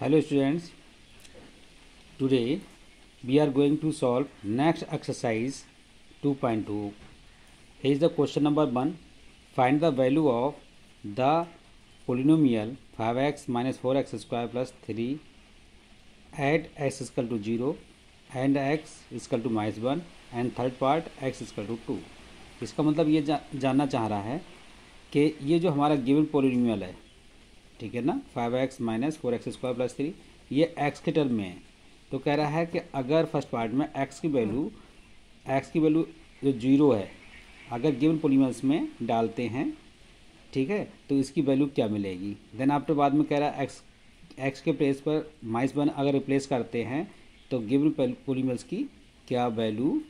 Hello students, today we are going to solve next exercise 2.2. Here is the question number 1. Find the value of the polynomial 5x minus 4x square plus 3 at x is equal to 0 and x is equal to minus 1 and third part x is equal to 2. इसका मतलब ये जानना चाह रहा है कि ये जो हमारा गिवन पोलिनोमियल है, ठीक है ना, 5x minus 4x square plus 3, ये x के टर्म में है। तो कह रहा है कि अगर फर्स्ट पार्ट में x की वैल्यू जो 0 है अगर गिवन पोलिनोमियल्स में डालते हैं, ठीक है, तो इसकी वैल्यू क्या मिलेगी। देन आफ्टर बाद में कह रहा है x के प्लेस पर -1 अगर रिप्लेस करते हैं तो गिवन पोलिनोमियल्स की क्या वैल्यू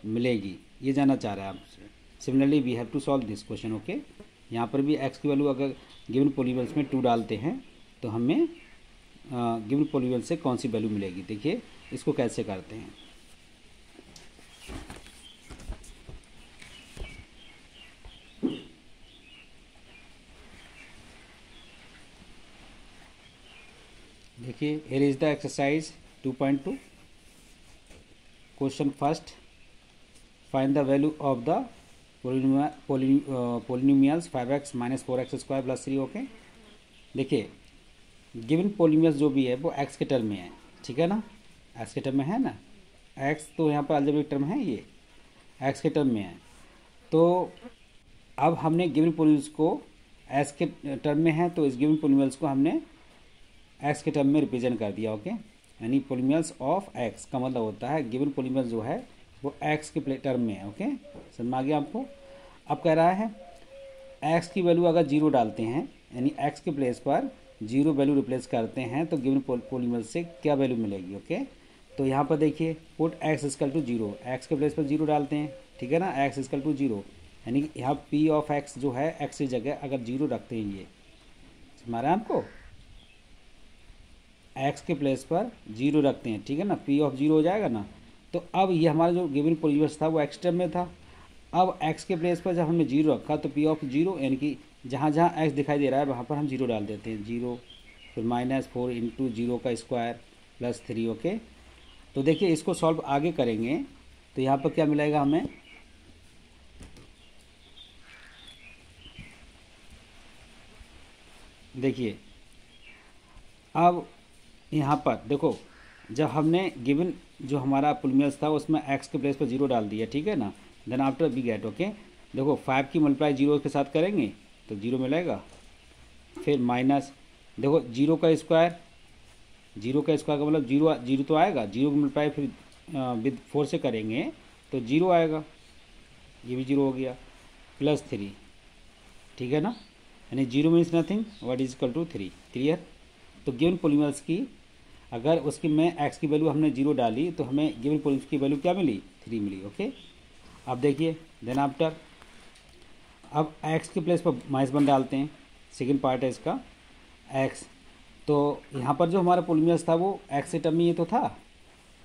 मिलेगी, ये जानना चाह रहा है आपसे। Similarly we have to solve this question. Okay, यहाँ पर भी x की वैल्यू अगर गिवन पोलिनोमियल्स में 2 डालते हैं तो हमें गिवन पोलिनोमियल से कौन सी वैल्यू मिलेगी। देखिए इसको कैसे करते हैं। देखिए here is the exercise 2.2। Question first, find the value of the polynomials 5x minus 4x square plus 3। Okay, देखिए गिवन पोलिनोमियल्स जो भी है वो x के टर्म में है, ठीक है ना, x के टर्म में है ना, x तो यहाँ पर अलजेब्रिक टर्म है, ये x के टर्म में है। तो अब हमने गिवन पोलिनोमियल्स को x के टर्म में है तो इस गिवन पोलिनोमियल्स को हमने x के टर्म में रिप्रेजेंट कर दिया। ओके, यानी पोलिनोमियल्स ऑफ x का मतलब होता है गिवन पोलिनोमियल जो है वो x के टर्म में है। ओके, समझ में आ गया आपको। अब कह रहा है x की वैल्यू अगर 0 डालते हैं, यानी x के प्लेस पर 0 वैल्यू रिप्लेस करते हैं तो गिवन पोलिनोमियल से क्या वैल्यू मिलेगी। ओके, तो यहाँ पर देखिए put x equal to 0, x के प्लेस पर 0 डालते हैं, ठीक है ना, x इक्वल टू 0, यानी यहाँ p ऑफ x जो है x की जगह अगर 0 रखते हैं, ये समझ में आ रहा है आपको, x के प्लेस पर 0 रखते हैं, ठीक है ना, p ऑफ 0 हो जाएगा ना। तो अब ये हमारा जो गिवन पोलिनोमियल था वो x टर्म में था। अब x के प्लेस पर जब हमने 0 रखा तो p ऑफ 0, यानी कि जहाँ जहाँ x दिखाई दे रहा है वहाँ पर हम 0 डाल देते हैं, 0 फिर -4 इंटू 0 का स्क्वायर प्लस 3। ओके, तो देखिए इसको सॉल्व आगे करेंगे तो यहाँ पर क्या मिलेगा हमें, देखिए अब यहाँ पर देखो जब हमने गिवन जो हमारा पोलिनोमियल्स था उसमें x के प्लेस पर 0 डाल दिया, ठीक है ना। Then after we get, okay, देखो 5 की मल्टीप्लाई 0 के साथ करेंगे तो 0 मिलेगा, फिर माइनस देखो 0 का स्क्वायर का मतलब 0 तो आएगा, 0 की मल्टीप्लाई फिर विद 4 से करेंगे तो 0 आएगा, ये भी 0 हो गया, प्लस 3, ठीक है ना, यानी 0 means nothing, what is equal to 3। Clear. तो गिवन पोलिनोमियल्स की अगर उसकी में x की वैल्यू हमने 0 डाली तो हमें गिवन पोलिनोमियल की वैल्यू क्या मिली, 3 मिली। ओके, अब देखिए देन आफ्टर अब x के प्लेस पर -1 डालते हैं, सेकेंड पार्ट है इसका x। तो यहाँ पर जो हमारा पोलिनोमियल्स था वो x के टर्म में ये तो था।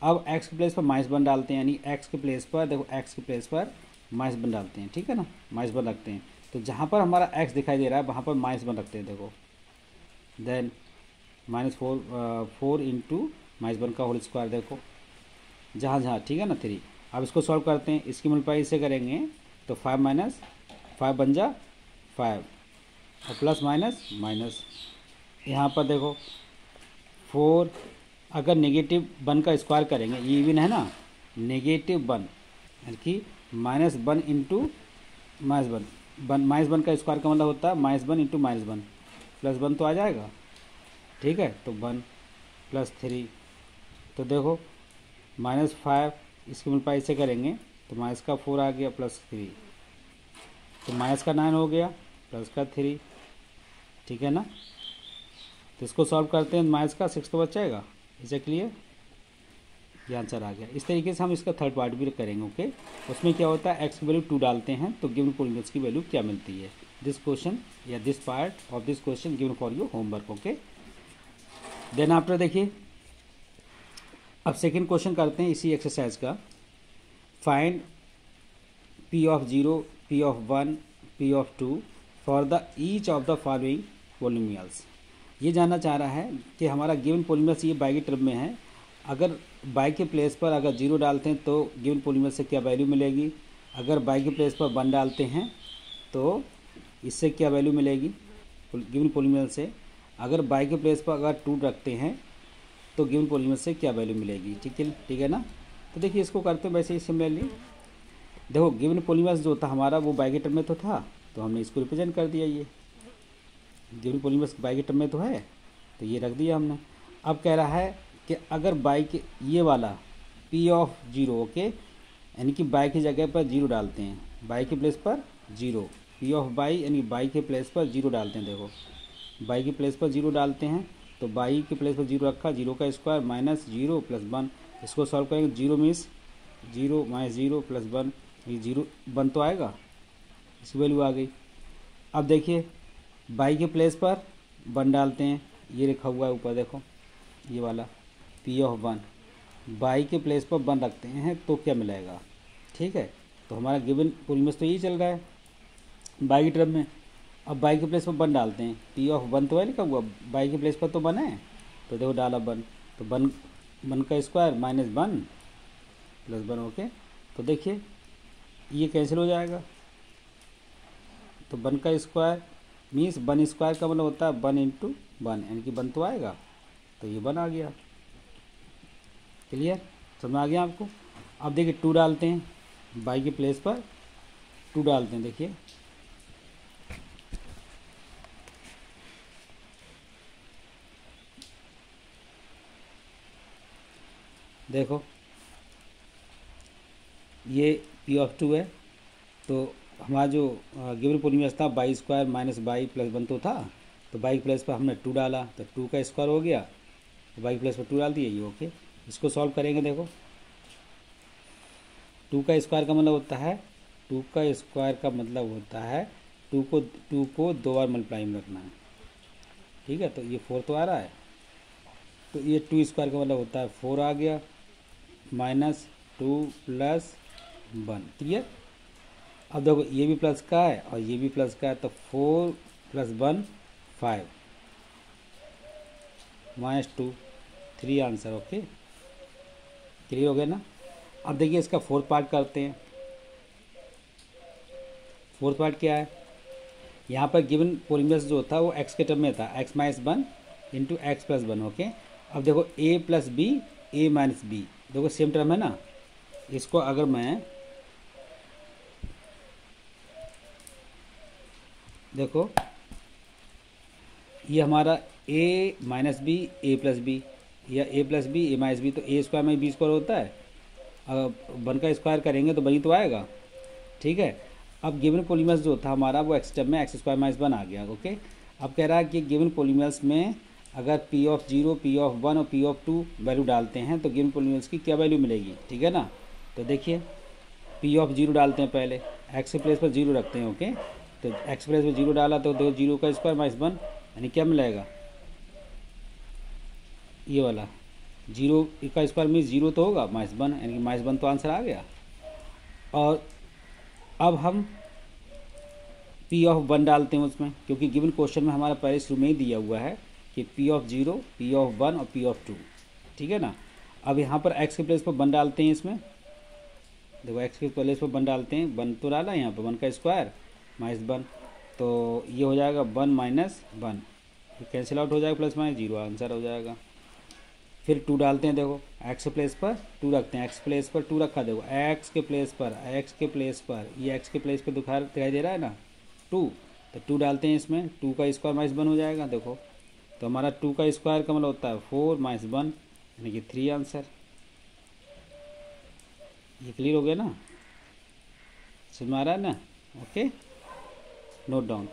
अब x के प्लेस पर -1 डालते हैं, यानी x के प्लेस पर देखो x के प्लेस पर -1 डालते हैं, ठीक है ना, -1 रखते हैं। तो जहाँ पर हमारा x दिखाई दे रहा है वहाँ पर -1 रखते हैं, देखो देन -4 इंटू -1 का होल स्क्वायर, देखो जहाँ जहाँ, ठीक है ना, 3। अब इसको सॉल्व करते हैं, इसकी मल्टीप्लाई इससे करेंगे तो 5 माइनस 5 बन जा 5 और प्लस माइनस यहाँ पर देखो 4 अगर -1 का स्क्वायर करेंगे, ये इवन है ना, -1 यानी कि -1 इंटू -1 का स्क्वायर का मतलब होता है -1 इंटू -1 प्लस 1 तो आ जाएगा, ठीक है, तो 1 प्लस 3, तो देखो -5 इसकी मल्टीप्लाई से करेंगे तो माइनस का 4 आ गया प्लस 3, तो माइनस का 9 हो गया प्लस का 3, ठीक है ना। तो इसको सॉल्व करते हैं, माइनस का 6 तो बचेगा, इसे क्लियर, ये आंसर आ गया। इस तरीके से हम इसका थर्ड पार्ट भी करेंगे। ओके, उसमें क्या होता है x की वैल्यू 2 डालते हैं तो गिवन पोलिनोमियल्स की वैल्यू क्या मिलती है। दिस क्वेश्चन या this part of this question given for your homework. Okay, then after देखिए अब सेकेंड क्वेश्चन करते हैं इसी एक्सरसाइज का। Find p of 0, p of 1, p of 2 for the each of the following polynomials. ये जानना चाह रहा है कि हमारा गिवन पॉलीमर्स ये बाई के टर्म में है, अगर बाई के प्लेस पर अगर 0 डालते हैं तो गिवन पॉलीमर्स से क्या वैल्यू मिलेगी, अगर बाई के प्लेस पर 1 डालते हैं तो इससे क्या वैल्यू मिलेगी गिवन पॉलीमर्स से, अगर बाई के प्लेस पर अगर 2 रखते हैं तो गिवन पॉलीमर्स से क्या वैल्यू मिलेगी। ठीक है ना। तो देखिए इसको करते हैं वैसे ही सिमिलरली। देखो गिवन पॉलीमर्स जो था हमारा वो बाई के टर्म में तो था, तो हमने इसको रिप्रेजेंट कर दिया, ये गिवन पॉलीमर्स बाई के टर्म में तो है, तो ये रख दिया हमने। अब कह रहा है कि अगर बाई के ये वाला P ऑफ 0, ओके, यानी कि बाई की जगह पर 0 डालते हैं, बाई के प्लेस पर 0, P ऑफ बाई यानी बाई के प्लेस पर 0 डालते हैं। देखो बाई के प्लेस पर 0 डालते हैं तो बाई के प्लेस पर 0 रखा, 0 का स्क्वायर माइनस 0 प्लस 1, इसको सॉल्व करेंगे 0 मीन्स 0 माइनस 0 प्लस 1, ये 0 1 तो आएगा, इसकी वैल्यू आ गई। अब देखिए बाई के प्लेस पर 1 डालते हैं, ये लिखा हुआ है ऊपर देखो ये वाला P ऑफ 1, बाई के प्लेस पर 1 रखते हैं तो क्या मिलेगा। ठीक है, तो हमारा गिवन पॉलीमर्स तो यही चल रहा है बाई की टर्म में। अब बाई के प्लेस पर 1 डालते हैं, P ऑफ 1 तो है लिखा हुआ, बाई के प्लेस पर तो 1 है, तो देखो डाला 1, तो 1 का स्क्वायर माइनस 1 प्लस 1, ओके। तो देखिए ये कैंसिल हो जाएगा, तो 1 का स्क्वायर मीन्स 1 स्क्वायर का मतलब होता है 1 इंटू 1, यानी कि 1 तो आएगा, तो ये 1 आ गया। क्लियर, समझ आ गया आपको। अब देखिए 2 डालते हैं, बाई के प्लेस पर 2 डालते हैं, देखिए देखो ये P ऑफ 2 है, तो हमारा जो गिवन पॉलीमर्स था by square minus by plus 1 तो था, तो बाई प्लेस पर हमने 2 डाला तो 2 का स्क्वायर हो गया, तो बाई प्लेस पर 2 डाल दिया, ये ओके। इसको सॉल्व करेंगे, देखो 2 का स्क्वायर का मतलब होता है 2 का स्क्वायर का मतलब होता है 2 को 2 बार मल्टीप्लाई में रखना है। ठीक है, तो ये 4 तो आ रहा है, तो ये 2 स्क्वायर का मतलब होता है 4 आ गया माइनस 2 प्लस 1। क्लियर। अब देखो ये भी प्लस का है और ये भी प्लस का है, तो 4 plus 1 5 minus 2 3 answer, okay. Clear हो गया ना। अब देखिए इसका फोर्थ पार्ट करते हैं। फोर्थ पार्ट क्या है, यहाँ पर गिवन पॉलीमर्स जो था वो x के टर्म में था, x minus 1 into x plus 1, okay. अब देखो a plus B, a minus B, देखो सेम टर्म है ना। इसको अगर मैं देखो ये हमारा a minus B, A plus B, या a plus B, A minus B, तो a स्क्वायर में बी स्क्वायर होता है, अगर 1 का स्क्वायर करेंगे तो वही तो आएगा। ठीक है, अब गिवन पॉलीमर्स जो था हमारा वो एक्स टर्म में एक्स स्क्वायर माइनस 1 आ गया, ओके। अब कह रहा है कि गिवन पॉलीमर्स में अगर P ऑफ 0, P ऑफ 1 और P ऑफ 2 वैल्यू डालते हैं तो गिवन पॉलीमर्स की क्या वैल्यू मिलेगी। ठीक है ना। तो देखिए P ऑफ 0 डालते हैं, पहले एक्स के प्लेस पर 0 रखते हैं, ओके। तो एक्स प्लेस पर 0 डाला तो 0 का स्क्वायर माइनस 1, यानी क्या मिलेगा ये वाला 0 का स्क्वायर मीन्स 0 तो होगा माइनस 1, यानी कि माइनस 1 तो आंसर आ गया। और अब हम P ऑफ 1 डालते हैं उसमें, क्योंकि गिवन क्वेश्चन में हमारा पहले शुरू में ही दिया हुआ है कि P ऑफ 0, P ऑफ 1 और P ऑफ 2। ठीक है ना। अब यहाँ पर x के प्लेस पर 1 डालते हैं, इसमें देखो x के प्लेस पर 1 डालते हैं, 1 तो डाला यहाँ पर 1 का स्क्वायर माइनस 1, तो ये हो जाएगा 1 माइनस 1, कैंसिल आउट हो जाएगा, प्लस माइनस 0 आंसर हो जाएगा। फिर 2 डालते हैं, देखो x के प्लेस पर 2 रखते हैं, x प्लेस पर 2 रखा, देखो x के प्लेस पर ये x के प्लेस पर दिखाई दे रहा है ना 2, तो 2 डालते हैं इसमें, 2 का स्क्वायर माइनस 1 हो जाएगा। देखो तो हमारा 2 का स्क्वायर का मतलब होता है 4 माइनस 1, यानी कि 3 आंसर। ये क्लियर हो गया ना, समझ में आ रहा है ना, ओके। Note down.